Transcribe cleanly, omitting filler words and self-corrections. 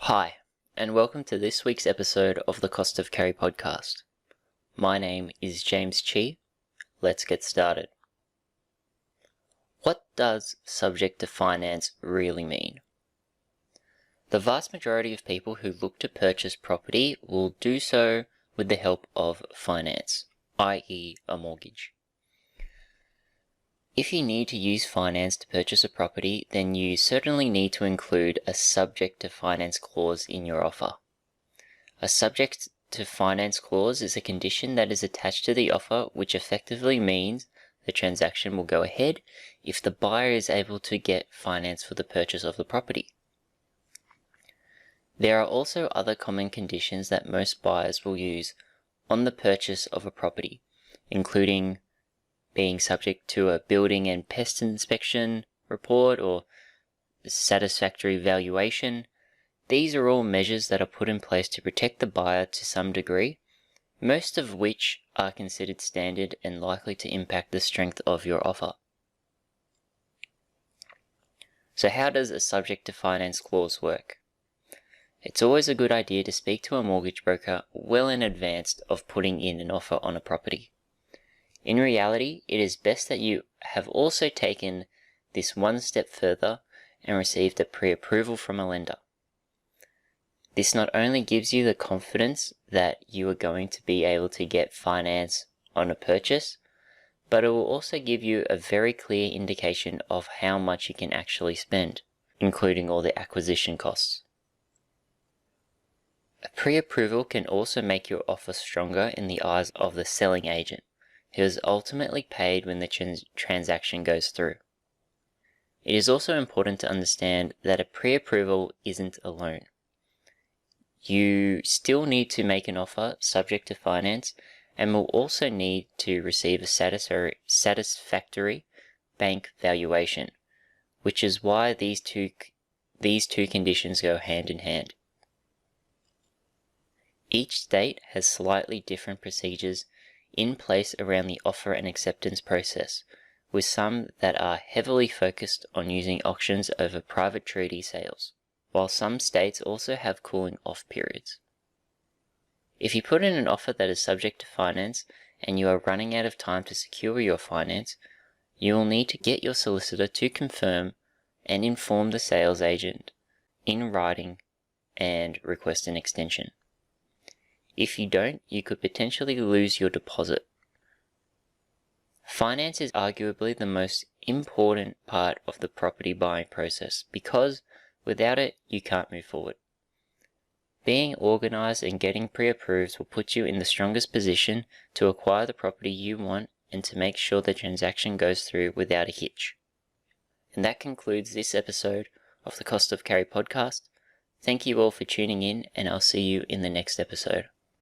Hi, and welcome to this week's episode of the CostofCarry podcast. My name is James Chi. Let's get started. What does subject to finance really mean? The vast majority of people who look to purchase property will do so with the help of finance, i.e. a mortgage. If you need to use finance to purchase a property, then you certainly need to include a subject to finance clause in your offer. A subject to finance clause is a condition that is attached to the offer which effectively means the transaction will go ahead if the buyer is able to get finance for the purchase of the property. There are also other common conditions that most buyers will use on the purchase of a property, including being subject to a building and pest inspection report or satisfactory valuation. These are all measures that are put in place to protect the buyer to some degree, most of which are considered standard and likely to impact the strength of your offer. So how does a subject to finance clause work? It's always a good idea to speak to a mortgage broker well in advance of putting in an offer on a property. In reality, it is best that you have also taken this one step further and received a pre-approval from a lender. This not only gives you the confidence that you are going to be able to get finance on a purchase, but it will also give you a very clear indication of how much you can actually spend, including all the acquisition costs. A pre-approval can also make your offer stronger in the eyes of the selling agent, who is ultimately paid when the transaction goes through. It is also important to understand that a pre-approval isn't a loan. You still need to make an offer subject to finance and will also need to receive a satisfactory bank valuation, which is why these two conditions go hand in hand. Each state has slightly different procedures in place around the offer and acceptance process, with some that are heavily focused on using auctions over private treaty sales, while some states also have cooling off periods. If you put in an offer that is subject to finance and you are running out of time to secure your finance, you will need to get your solicitor to confirm and inform the sales agent in writing and request an extension. If you don't, you could potentially lose your deposit. Finance is arguably the most important part of the property buying process because without it, you can't move forward. Being organized and getting pre-approved will put you in the strongest position to acquire the property you want and to make sure the transaction goes through without a hitch. And that concludes this episode of the CostofCarry podcast. Thank you all for tuning in, and I'll see you in the next episode.